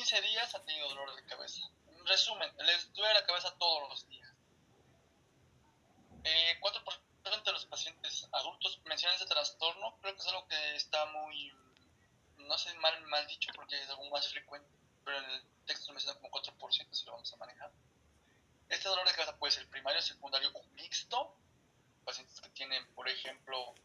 15 días ha tenido dolor de cabeza. En resumen, les duele la cabeza todos los días. 4% de los pacientes adultos mencionan ese trastorno. Creo que es algo que está muy, no sé, mal dicho porque es algo más frecuente, pero en el texto lo menciona como 4% si lo vamos a manejar. Este dolor de cabeza puede ser primario, secundario o mixto. Pacientes que tienen, por ejemplo,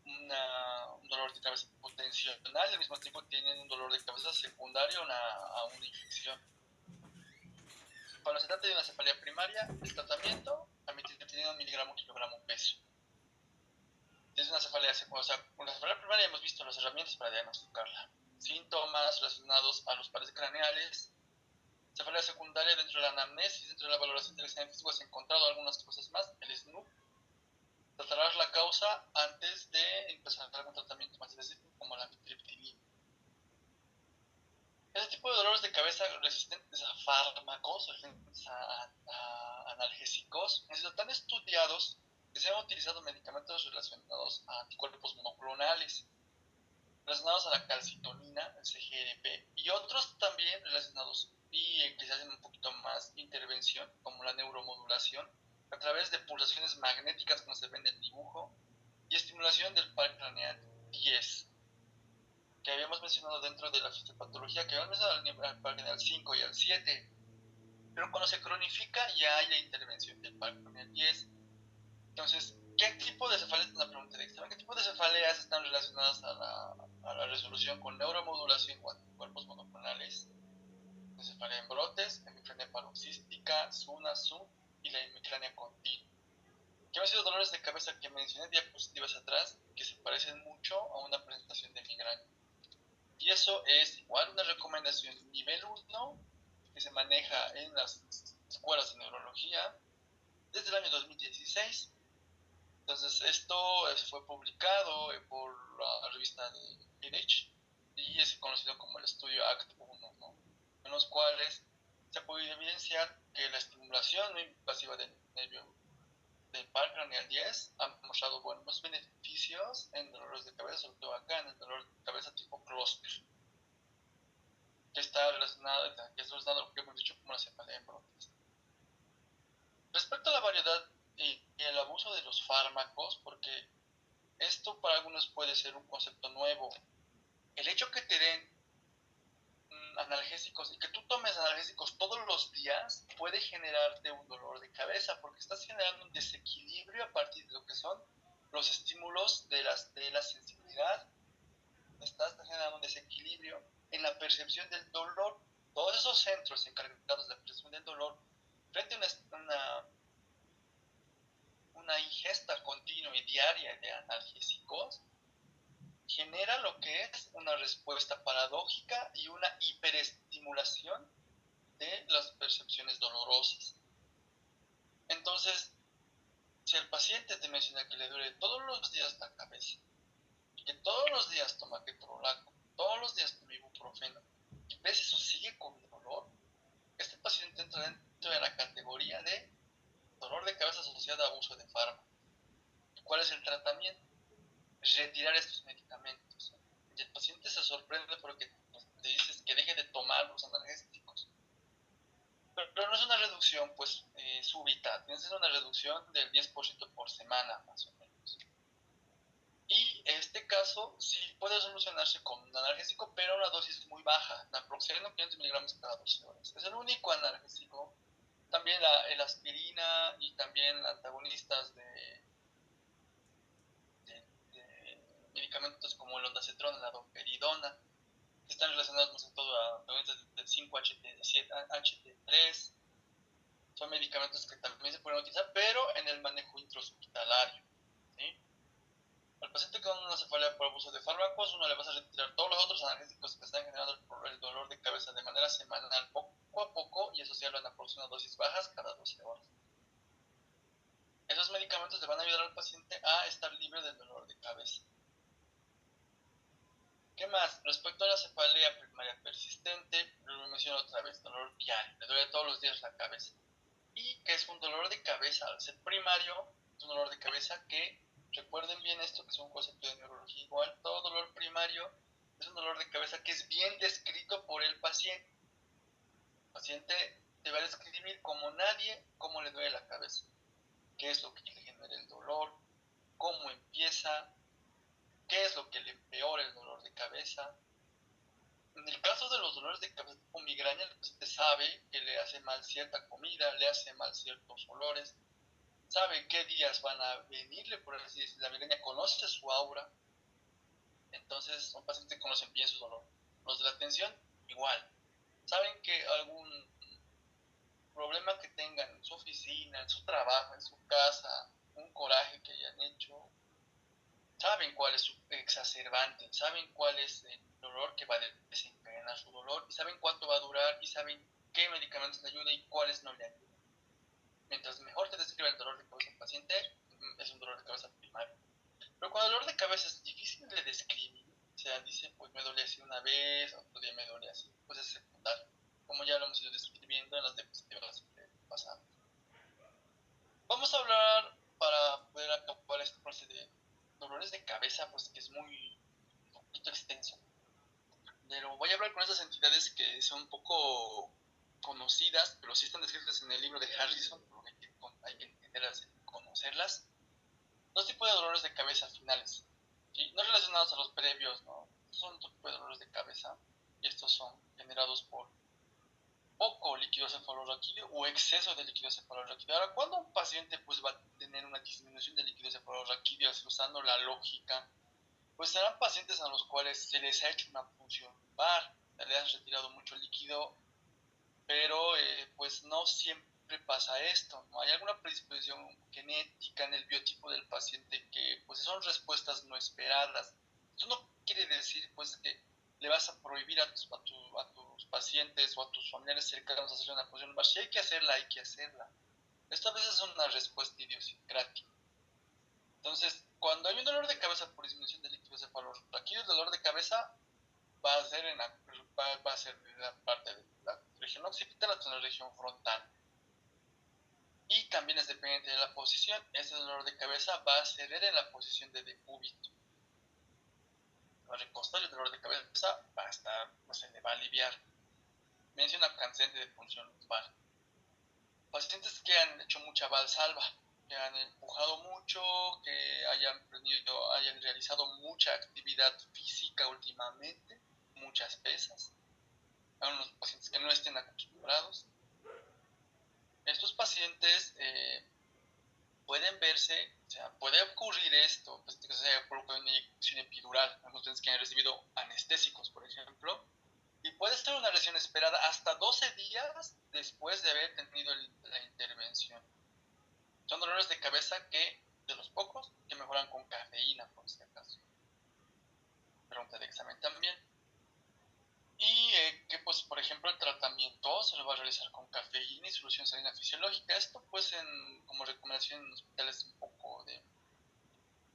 un dolor de cabeza potencial y al mismo tiempo tienen un dolor de cabeza secundario a una infección. Cuando se trata de una cefalea primaria, el tratamiento tiene 1 miligramo kilogramo peso. Si es una cefalea secundaria, o sea, con la cefalea primaria hemos visto las herramientas para diagnosticarla. Síntomas relacionados a los pares craneales. Cefalea secundaria, dentro de la anamnesis, dentro de la valoración del examen físico, se han encontrado algunas cosas más. El SNUP. Tratarás la causa antes de empezar algún tratamiento más específico como la mitriptilina. Este tipo de dolores de cabeza resistentes a fármacos, resistentes a analgésicos, están estudiados que se han utilizado medicamentos relacionados a anticuerpos monoclonales, relacionados a la calcitonina, el CGRP, y otros también relacionados y que se hacen un poquito más intervención, como la neuromodulación, a través de pulsaciones magnéticas, como se ve en el dibujo, y estimulación del par craneal 10, que habíamos mencionado dentro de la fisiopatología, que habíamos mencionado al par craneal 5 y al 7, pero cuando se cronifica ya hay la intervención del par craneal 10. Entonces, ¿qué tipo de cefaleas? Es una pregunta de examen. ¿Qué tipo de cefaleas están relacionadas a la resolución con neuromodulación o anticuerpos monoclonales? La cefalea en brotes, hemicrania paroxística, SUNA, SUN y la hemicrania continua. Que han sido dolores de cabeza que mencioné diapositivas atrás, que se parecen mucho a una presentación de migraña. Y eso es igual una recomendación nivel 1 que se maneja en las escuelas de neurología desde el año 2016. Entonces esto fue publicado por la revista de PNH y es conocido como el estudio ACT-1, ¿no? En los cuales se ha podido evidenciar que la estimulación no invasiva del nervio del par craneal 10 ha mostrado buenos beneficios en dolores de cabeza, sobre todo acá en el dolor de cabeza tipo clúster, que está relacionado a lo que hemos dicho como la cefalea en brotes. Respecto a la variedad y el abuso de los fármacos, porque esto para algunos puede ser un concepto nuevo. El hecho que te den analgésicos y que tú tomes analgésicos todos los días puede generarte un dolor de cabeza porque estás generando un desequilibrio a partir de lo que son los estímulos de la sensibilidad. Estás generando un desequilibrio en la percepción del dolor. Todos esos centros encargados de la percepción del dolor frente a una ingesta continua y diaria de analgésicos genera lo que es una respuesta paradójica y una hiperestimulación de las percepciones dolorosas. Entonces, si el paciente te menciona que le duele todos los días la cabeza, que todos los días toma ketorolaco, todos los días toma ibuprofeno, y ves eso sigue con dolor, este paciente entra dentro de la categoría de dolor de cabeza asociado a abuso de fármacos. ¿Cuál es el tratamiento? Retirar estos medicamentos. Y el paciente se sorprende porque te dices que deje de tomar los analgésicos. Pero no es una reducción pues súbita, tienes una reducción del 10% por semana más o menos. Y en este caso sí puede solucionarse con un analgésico, pero a una dosis muy baja, naproxeno 500 miligramos cada 12 horas. Es el único analgésico. También el aspirina y también antagonistas de medicamentos como el ondansetrona, la domperidona, que están relacionados más en todo a antagonistas del 5-HT3. Son medicamentos que también se pueden utilizar, pero en el manejo intrahospitalario, ¿sí? Al paciente con una cefalea por abuso de fármacos, uno le vas a retirar todos los otros analgésicos que están generando el dolor de cabeza de manera semanal, poco a poco, y asociarlo en aproximadamente dosis bajas cada 12 horas. Esos medicamentos le van a ayudar al paciente a estar libre del dolor de cabeza. ¿Qué más? Respecto a la cefalea primaria persistente, lo menciono otra vez, dolor diario, le duele todos los días la cabeza. Y que es un dolor de cabeza, al ser primario, es un dolor de cabeza que, recuerden bien esto, que es un concepto de neurología igual, todo dolor primario es un dolor de cabeza que es bien descrito por el paciente. paciente te va a describir como nadie cómo le duele la cabeza, qué es lo que le genera el dolor, cómo empieza, qué es lo que le empeora el dolor de cabeza. En el caso de los dolores de cabeza tipo migraña, el paciente sabe que le hace mal cierta comida, le hace mal ciertos olores, sabe qué días van a venirle, por así decirlo. La migraña conoce su aura, entonces son pacientes que conocen bien su dolor. Los de la atención, igual. Saben que algún problema que tengan en su oficina, en su trabajo, en su casa, un coraje que hayan hecho, saben cuál es su exacerbante, saben cuál es el dolor que va a desencadenar su dolor, y saben cuánto va a durar, y saben qué medicamentos le ayudan y cuáles no le ayudan. Mientras mejor te describa el dolor de cabeza del paciente, es un dolor de cabeza primario. Pero cuando el dolor de cabeza es difícil de describir, o sea, dice, pues me duele así una vez, otro día me duele así, pues es secundario, como ya lo hemos ido describiendo en las diapositivas pasadas. Vamos a hablar para poder acabar esta parte de dolores de cabeza, pues que es muy un poquito extenso. Pero voy a hablar con estas entidades que son un poco conocidas, pero sí están descritas en el libro de Harrison, porque hay que entenderlas y conocerlas. Dos tipos de dolores de cabeza finales, ¿sí? No relacionados a los previos, ¿no? Estos son otro tipo de dolores de cabeza, y estos son generados por poco líquido cefalorraquídeo o exceso de líquido cefalorraquídeo. Ahora, cuando un paciente pues va a tener una disminución de líquido cefalorraquídeo usando la lógica, pues serán pacientes a los cuales se les ha hecho una punción lumbar, le han retirado mucho líquido, pero pues no siempre pasa esto, ¿no? Hay alguna predisposición genética en el biotipo del paciente que pues son respuestas no esperadas. Esto no quiere decir pues que le vas a prohibir a tus pacientes o a tus familiares cercanos hacer una punción lumbar. Si hay que hacerla, hay que hacerla. Esto a veces es una respuesta idiosincrática. Entonces, cuando hay un dolor de cabeza por disminución de líquido cefalorraquídeo, el dolor de cabeza va a ser va a ser de la parte de la región occipital hasta la región frontal. Y también es dependiente de la posición. Este dolor de cabeza va a ceder en la posición de decúbito. Al recostar el dolor de cabeza va a estar, pues se le va a aliviar. Menciona cansante de función lumbar. Pacientes que han hecho mucha valsalva, que han empujado mucho, que hayan realizado mucha actividad física últimamente, muchas pesas. Hay unos pacientes que no estén acostumbrados. Estos pacientes pueden verse, o sea, puede ocurrir esto, pues que se provoca una inyección epidural, algunos pacientes que han recibido anestésicos, por ejemplo, y puede estar una lesión esperada hasta 12 días después de haber tenido la intervención. Son dolores de cabeza de los pocos, que mejoran con cafeína, por si acaso. Pregunta de examen también. Y que, pues, por ejemplo, el tratamiento se lo va a realizar con cafeína y solución salina fisiológica. Esto, pues, como recomendación en hospitales un poco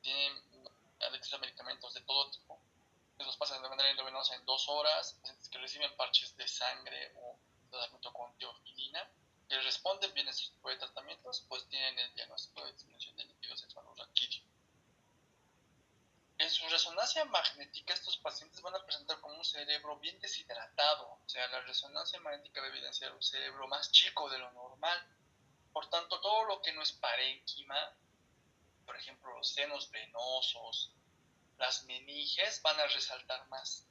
tienen adictos a medicamentos de todo tipo. Los pasan de manera endovenosa en 2 horas. Pacientes que reciben parches de sangre o tratamiento con teofilina, que responden bien a estos tipos de tratamientos, pues tienen el diagnóstico de disminución de líquido cefalorraquídeo. En su resonancia magnética, estos pacientes van a presentar como un cerebro bien deshidratado, o sea, la resonancia magnética va a evidenciar un cerebro más chico de lo normal. Por tanto, todo lo que no es parénquima, por ejemplo, los senos venosos, las meninges, van a resaltar más.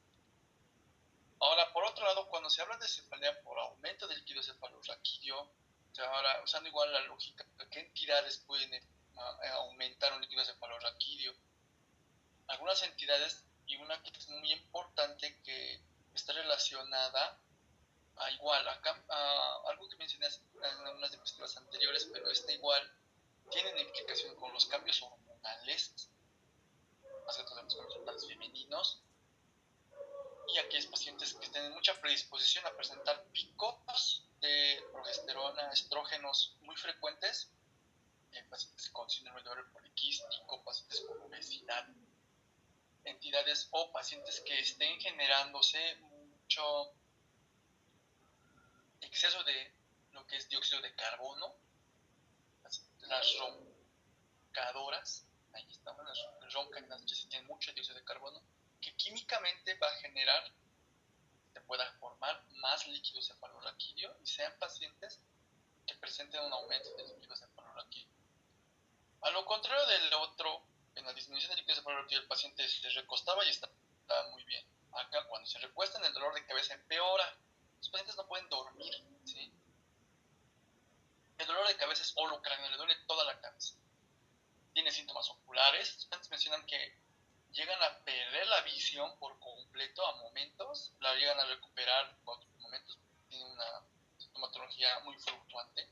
Ahora, por otro lado, cuando se habla de cefalea por aumento del líquido cefalorraquídeo, o sea, ahora usando igual la lógica, ¿qué entidades pueden aumentar un líquido cefalorraquídeo? Algunas entidades, y una que es muy importante que está relacionada a igual, a algo que mencioné en algunas diapositivas anteriores, pero está igual, tienen implicación con los cambios hormonales, más que todos los cambios hormonales femeninos, y aquellos pacientes que tienen mucha predisposición a presentar picos de progesterona, estrógenos muy frecuentes, pacientes con síndrome de ovario poliquístico, pacientes con obesidad, entidades o pacientes que estén generándose mucho exceso de lo que es dióxido de carbono, las roncadoras, ahí estamos, las roncan en las noches y tienen mucho dióxido de carbono, que químicamente va a generar, se pueda formar más líquido cefalorraquídeo y presenten un aumento de líquidos cefalorraquídeos. A lo contrario del otro, en la disminución de líquidos cefalorraquídeos el paciente se recostaba y estaba muy bien. Acá cuando se recuestan el dolor de cabeza empeora. Los pacientes no pueden dormir, ¿sí? El dolor de cabeza es holocráneo, le duele toda la cabeza. Tiene síntomas oculares. Los pacientes mencionan que llegan a perder la visión por completo a momentos, la llegan a recuperar a otros momentos. Tiene una sintomatología muy fluctuante.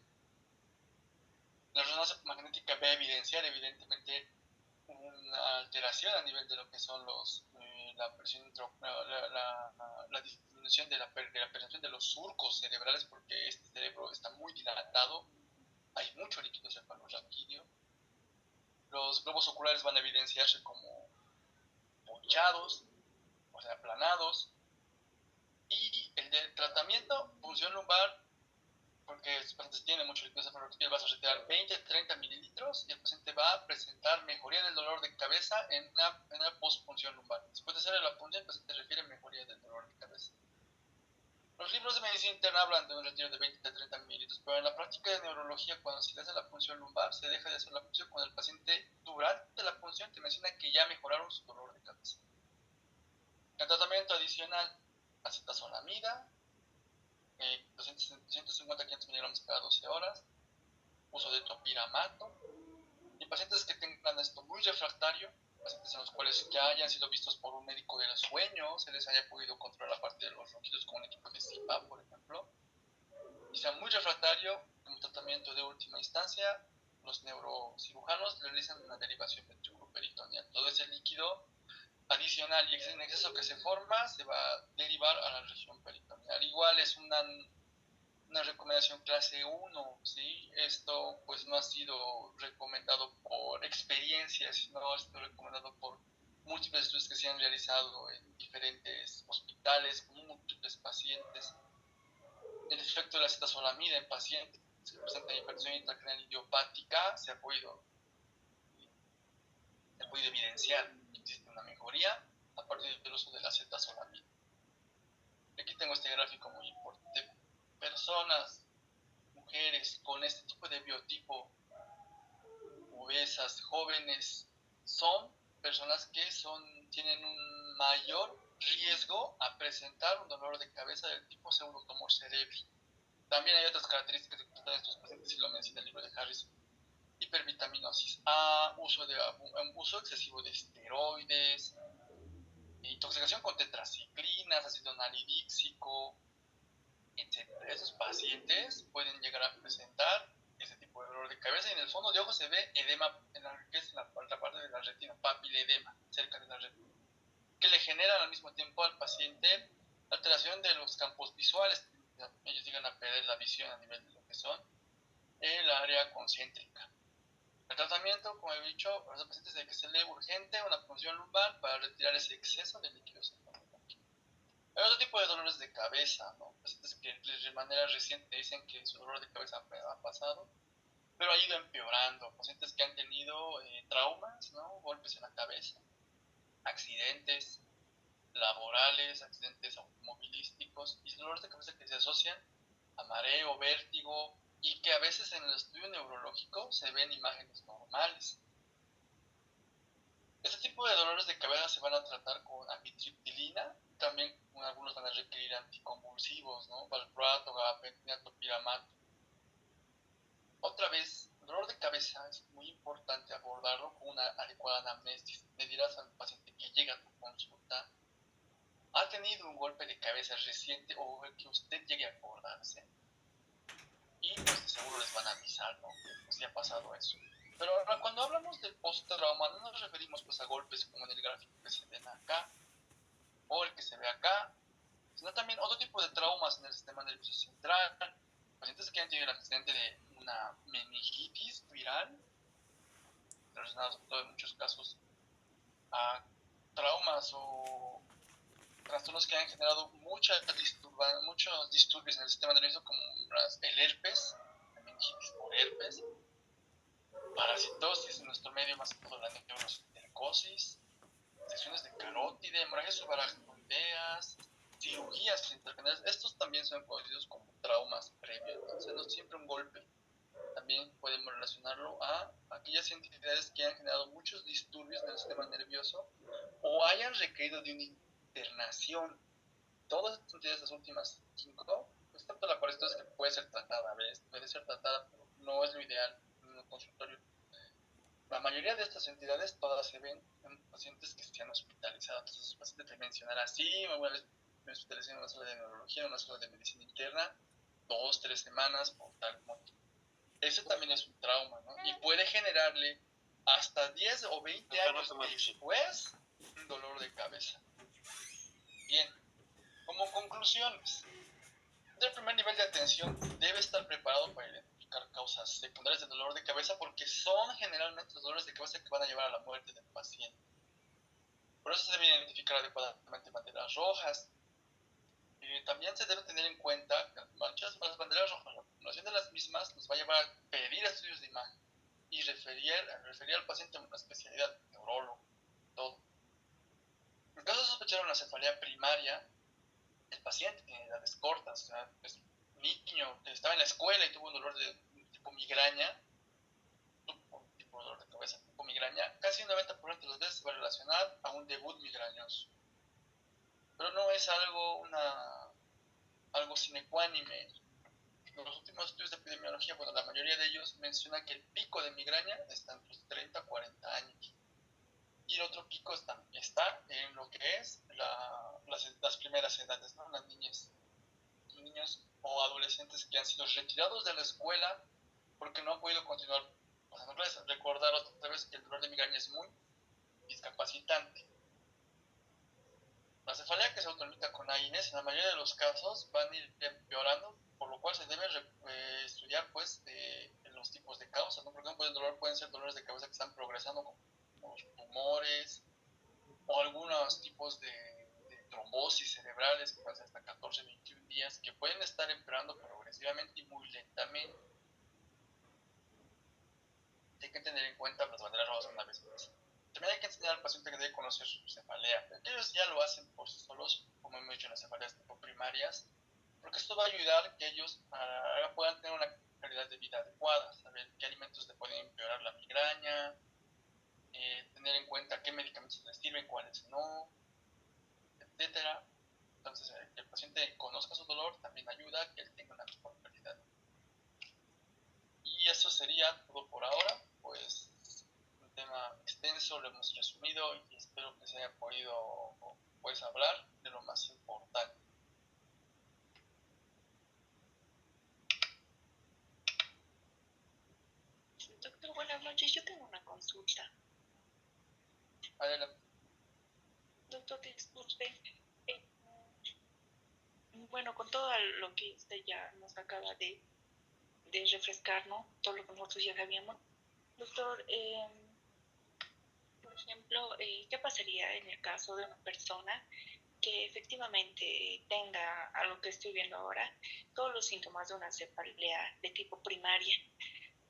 La resonancia magnética va a evidenciar evidentemente una alteración a nivel de lo que son la presión la disminución de la percepción de los surcos cerebrales, porque este cerebro está muy dilatado, hay mucho líquido cefalorraquídeo. Los globos oculares van a evidenciarse como ponchados, o sea, aplanados. Y el de tratamiento, punción lumbar, porque los pacientes tienen mucho líquido cefalorraquídeo, vas a retirar 20-30 mililitros y el paciente va a presentar mejoría del dolor de cabeza en una postpunción lumbar. Después de hacer la punción, el paciente refiere mejoría del dolor de cabeza. Los libros de medicina interna hablan de un retiro de 20-30 mililitros, pero en la práctica de neurología, cuando se le hace la punción lumbar, se deja de hacer la punción cuando el paciente, durante la punción, te menciona que ya mejoraron su dolor de cabeza. El tratamiento adicional, acetazolamida, 250-500 miligramos cada 12 horas, uso de topiramato. Y pacientes que tengan esto muy refractario, pacientes en los cuales ya hayan sido vistos por un médico del sueño, se les haya podido controlar la parte de los ronquidos con un equipo de CPAP, por ejemplo, y sea muy refractario, como tratamiento de última instancia, los neurocirujanos realizan una derivación ventriculoperitoneal. Todo ese líquido adicional y en exceso que se forma se va a derivar a la región peritoneal. Igual es una recomendación clase 1, ¿sí? Esto pues no ha sido recomendado por experiencia, sino ha sido recomendado por múltiples estudios que se han realizado en diferentes hospitales con múltiples pacientes. El efecto de la acetazolamida en pacientes que presentan infección intracraneal idiopática se ha podido evidenciar que existe una mejoría a partir del uso de la acetazolamida. Aquí tengo este gráfico muy importante. Personas, mujeres con este tipo de biotipo, obesas, jóvenes, son personas que tienen un mayor riesgo a presentar un dolor de cabeza del tipo pseudotumor cerebri. También hay otras características de estos pacientes, y lo menciona el libro de Harris: hipervitaminosis A, uso excesivo de esteroides, intoxicación con tetraciclinas, ácido nalidíxico, etc. Esos pacientes pueden llegar a presentar ese tipo de dolor de cabeza, y en el fondo de ojo se ve edema, que es la parte de la retina, papiledema, cerca de la retina, que le generan al mismo tiempo al paciente alteración de los campos visuales. Ellos llegan a perder la visión a nivel de lo que son el área concéntrica. El tratamiento, como he dicho, a los pacientes hay que hacerle urgente una punción lumbar para retirar ese exceso de líquidos cefalorraquídeos. Hay otro tipo de dolores de cabeza, ¿no? Pacientes que de manera reciente dicen que su dolor de cabeza ha pasado, pero ha ido empeorando. Pacientes que han tenido traumas, ¿no? Golpes en la cabeza, accidentes laborales, accidentes automovilísticos, y dolores de cabeza que se asocian a mareo, vértigo, y que a veces en el estudio neurológico se ven imágenes normales. Este tipo de dolores de cabeza se van a tratar con amitriptilina, también algunos van a requerir anticonvulsivos, ¿no? Valproato, gabapentina, topiramato. Otra vez, el dolor de cabeza es muy importante abordarlo con una adecuada anamnesis. Le dirás al paciente que llega a tu consulta: ¿ha tenido un golpe de cabeza reciente o el que usted llegue a acordarse? Y pues de seguro les van a avisar, ¿no? Que pues ya ha pasado eso. Pero ahora, cuando hablamos de post-trauma, no nos referimos pues a golpes como en el gráfico que se ven acá o el que se ve acá, sino también otro tipo de traumas en el sistema nervioso central. Pacientes que han tenido el accidente de una meningitis viral, relacionados en muchos casos a traumas o trastornos que han generado muchos disturbios en el sistema nervioso, como el herpes, la meningitis por herpes, parasitosis en nuestro medio, más que todo la neurocercosis, secciones de carótide, hemorragias subaracnoideas, cirugías intracraneales. Estos también son conocidos como traumas previos, entonces no siempre un golpe también podemos relacionarlo a aquellas entidades que han generado muchos disturbios en el sistema nervioso o hayan requerido de una internación. Todas estas entidades, las últimas 5, pues tanto la parálisis que puede ser tratada, ¿ves? Puede ser tratada, pero no es lo ideal en un consultorio. La mayoría de estas entidades todas se ven en pacientes que se han hospitalizado. Entonces, los pacientes te mencionarán, sí, una vez me hospitalicé en una sala de neurología, en una sala de medicina interna, 2, 3 semanas por tal motivo. Ese también es un trauma, ¿no? Y puede generarle hasta 10 o 20 años después un dolor de cabeza. Bien, como conclusiones, el primer nivel de atención debe estar preparado para identificar causas secundarias del dolor de cabeza porque son generalmente los dolores de cabeza que van a llevar a la muerte del paciente. Por eso se debe identificar adecuadamente banderas rojas. También se debe tener en cuenta que las banderas rojas, la formulación de las mismas nos va a llevar a pedir estudios de imagen y referir al paciente a una especialidad, neurólogo, todo. En caso de sospechar una cefalea primaria, el paciente tiene edades cortas, o sea, es un niño que estaba en la escuela y tuvo un dolor de tipo migraña, un tipo de dolor de cabeza tipo migraña, casi un 90% de las veces se va a relacionar a un debut migrañoso. Pero no es algo sine qua non. Los últimos estudios de epidemiología, bueno, la mayoría de ellos mencionan que el pico de migraña está entre los 30 a 40 años. Y el otro pico está en lo que es las primeras edades, ¿no? Las niñas, niños o adolescentes que han sido retirados de la escuela porque no han podido continuar pasando clases. Recordar otra vez que el dolor de migraña es muy discapacitante. La cefalea que se autolimita con AINES, en la mayoría de los casos, van a ir empeorando, por lo cual se debe estudiar pues, los tipos de causas, ¿no? Por ejemplo, el dolor pueden ser dolores de cabeza que están progresando como los tumores o algunos tipos de trombosis cerebrales que pueden ser hasta 14, 21 días, que pueden estar empeorando progresivamente y muy lentamente. Hay que tener en cuenta las banderas rojas una vez más. También hay que enseñar al paciente que debe conocer su cefalea. Ellos ya lo hacen por sí solos, como hemos dicho en las cefaleas tipo primarias, porque esto va a ayudar a que ellos puedan tener una calidad de vida adecuada, saber qué alimentos le pueden empeorar la migraña, tener en cuenta qué medicamentos les sirven, cuáles no, etcétera. Entonces, que el paciente conozca su dolor también ayuda a que él tenga una mejor calidad. Y eso sería todo por ahora, pues un tema extenso, lo hemos resumido y espero que se haya podido pues hablar de lo más importante. Doctor, buenas noches. Yo tengo una consulta. Adelante. Doctor, disculpe. Bueno, con todo lo que usted ya nos acaba de refrescar, ¿no? Todo lo que nosotros ya sabíamos. Doctor, por ejemplo, ¿qué pasaría en el caso de una persona que efectivamente tenga, a lo que estoy viendo ahora, todos los síntomas de una cefalea de tipo primaria?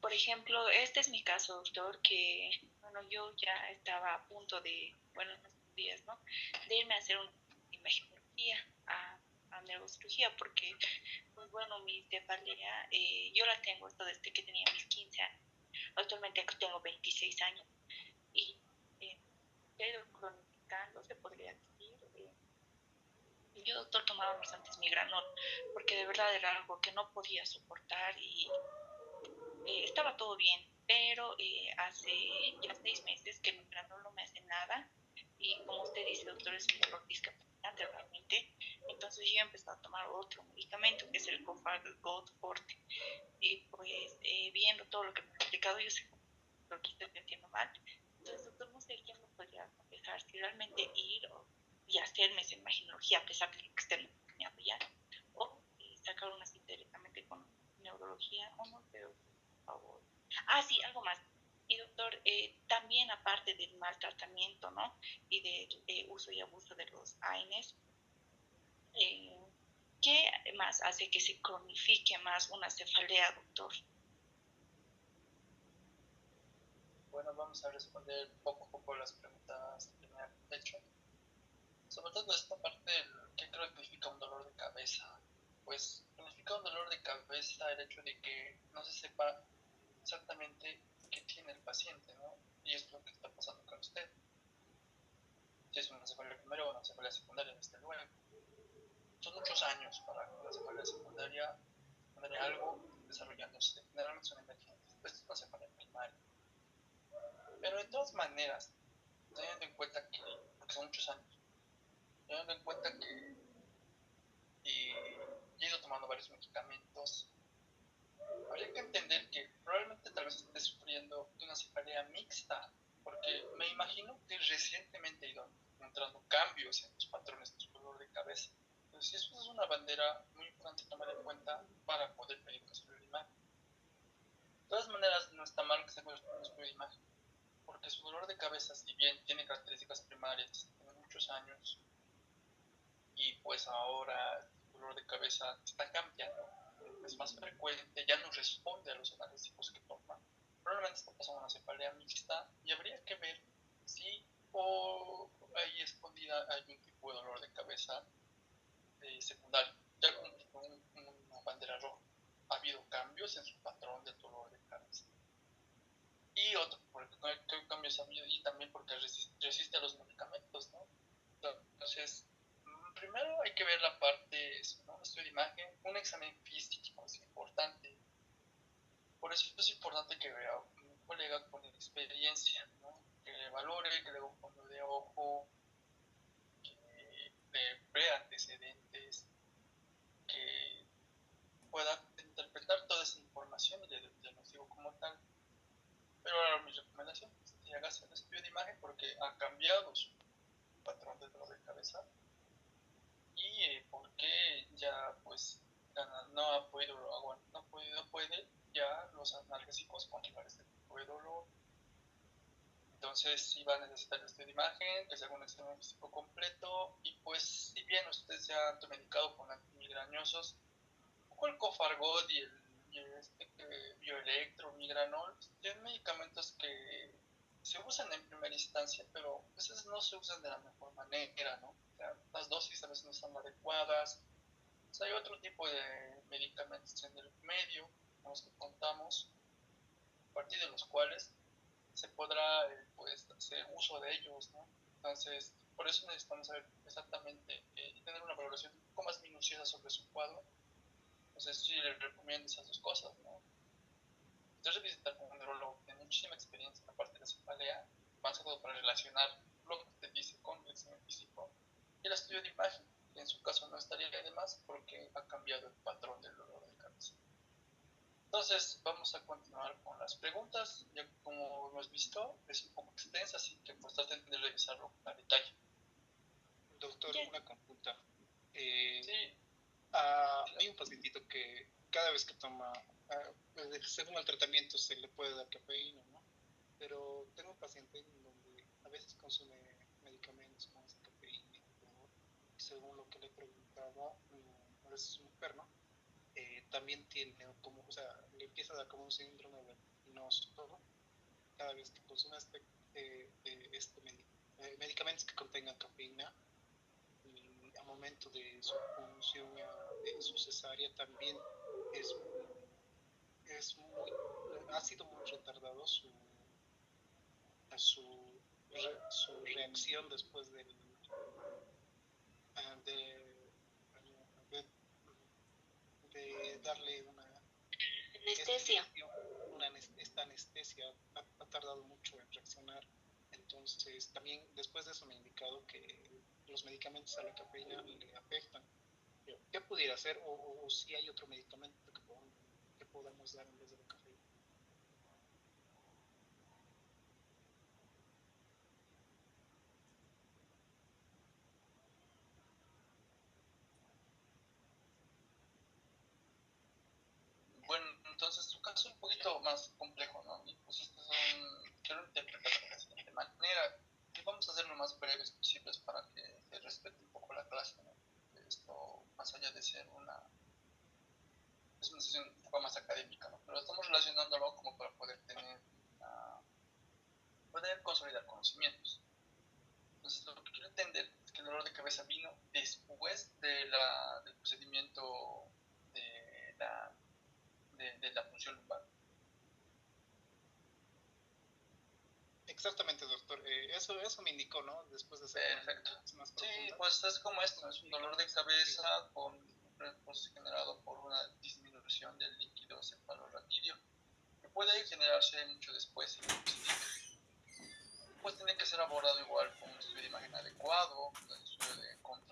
Por ejemplo, este es mi caso, doctor, que, bueno, yo ya estaba a punto de, bueno, en estos días, ¿no?, de irme a hacer una imagenología, a neurocirugía, porque, pues bueno, mi cefalea, yo la tengo esto desde que tenía mis 15 años. Actualmente tengo 26 años y he ido cronificando, se podría decir. Yo, doctor, tomaba bastantes migranol, porque de verdad era algo que no podía soportar y estaba todo bien, pero hace ya 6 meses que el migranol no me hace nada y como usted dice, doctor, es un dolor discapacitante realmente. Entonces yo he empezado a tomar otro medicamento que es el Cofag Gold Forte y pues viendo todo lo que me ha explicado, yo sé que estoy haciendo mal. Entonces, doctor, no sé quién me podría aconsejar si realmente ir y hacerme esa imaginología a pesar de que esté enseñando ya, o sacar una cita directamente con neurología, o no sé, por favor. Ah, sí, algo más. Y doctor, también aparte del maltratamiento, ¿no?, y del uso y abuso de los AINES, ¿qué más hace que se cronifique más una cefalea, doctor? Bueno, vamos a responder poco a poco las preguntas que me han hecho. Sobre todo esta parte del qué significa un dolor de cabeza. Pues significa un dolor de cabeza el hecho de que no se sepa exactamente qué tiene el paciente, ¿no? Y es lo que está pasando con usted. Si es una cefalea primaria o una cefalea secundaria, desde luego. Son muchos años para una cefalea secundaria, algo desarrollándose. Generalmente son emergentes. Esto es una cefalea primaria. Pero de todas maneras, teniendo en cuenta que, porque son muchos años, teniendo en cuenta que he ido tomando varios medicamentos, habría que entender que probablemente tal vez esté sufriendo de una cefalea mixta, porque me imagino que recientemente he ido encontrando cambios en los patrones de su dolor de cabeza. Entonces, eso es una bandera muy importante tomar en cuenta para poder pedir un estudio de imagen. De todas maneras, no está mal que se haga un estudio de imagen, porque su dolor de cabeza, si bien tiene características primarias, tiene muchos años, y pues ahora el dolor de cabeza está cambiando, es más frecuente, ya no responde a los analgésicos que toma. Probablemente está pasando una cefalea mixta y habría que ver si o ahí escondida hay un tipo de dolor de cabeza secundario, ya con una bandera roja. Ha habido cambios en su patrón del dolor de cabeza. Y otro, porque cambios ha habido y también porque resiste a los medicamentos, ¿no? Entonces, primero hay que ver la parte, ¿no? Estudio de imagen, un examen físico es importante. Por eso es importante que vea un colega con experiencia, ¿no? Que le valore, que le haga un fondo de ojo, que le vea antecedentes, que pueda interpretar toda esa información y le dé un diagnóstico como tal. Pero ahora mi recomendación es que hagas el estudio de imagen porque ha cambiado su patrón de dolor de cabeza y porque ya pues no ha podido, no puede ya los analgésicos controlar este tipo de dolor. Entonces sí va a necesitar el estudio de imagen, que se haga un examen físico completo y pues si bien usted se ha automedicado con antimigrañosos, poco el Cofargod Bioelectro, Migranol, tienen medicamentos que se usan en primera instancia, pero a veces no se usan de la mejor manera, ¿no? O sea, las dosis a veces no están adecuadas. O sea, hay otro tipo de medicamentos en el medio con los que contamos, a partir de los cuales se podrá pues, hacer uso de ellos, ¿no? Entonces, por eso necesitamos saber exactamente y tener una valoración un poco más minuciosa sobre su cuadro. Entonces, sí les recomiendo esas dos cosas, ¿no? Usted visitar con un neurólogo que tiene muchísima experiencia en la parte de la cefalea, más que todo para relacionar lo que usted dice con el examen físico y el estudio de imagen, que en su caso no estaría de más porque ha cambiado el patrón del dolor de cabeza. Entonces, vamos a continuar con las preguntas. Ya como hemos visto, es un poco extensa, así que pues traten de revisarlo a detalle. Doctor, una consulta. Sí, Hay un pacientito que cada vez que toma, según el tratamiento se le puede dar cafeína, ¿no? Pero tengo un paciente en donde a veces consume medicamentos con esa cafeína, ¿no? Según lo que le preguntaba, a veces es mujer, ¿no? También tiene como, o sea, le empieza a dar como un síndrome vertiginoso cada vez que consume medicamentos que contengan cafeína y al momento de su función de su cesárea también es, es muy, ha sido muy retardado su reacción después de, de darle Anestesia. esta anestesia. Ha tardado mucho en reaccionar. Entonces, también después de eso me ha indicado que los medicamentos a la cafeína le afectan. ¿Qué pudiera hacer? O si hay otro medicamento que podamos dar en vez de la cafeína. bueno, entonces su caso es un poquito más complejo, ¿no? Y pues estos son, quiero interpretarlo de la siguiente manera. Y vamos a hacer lo más breves posibles para que se respete un poco la clase, ¿no? Esto, más allá de ser es una sesión un poco más académica, ¿no? Pero estamos relacionándolo como para poder poder consolidar conocimientos. Entonces, lo que quiero entender es que el dolor de cabeza vino después del procedimiento de la punción lumbar. Exactamente, doctor. Eso me indicó, ¿no? Después de hacer Perfecto. más Sí, profunda. pues es como esto, es un dolor de cabeza pues, generado por una disminución del líquido cefalorraquídeo, que puede generarse mucho después, inclusive. Pues tiene que ser abordado igual con un estudio de imagen adecuado, un estudio de contraste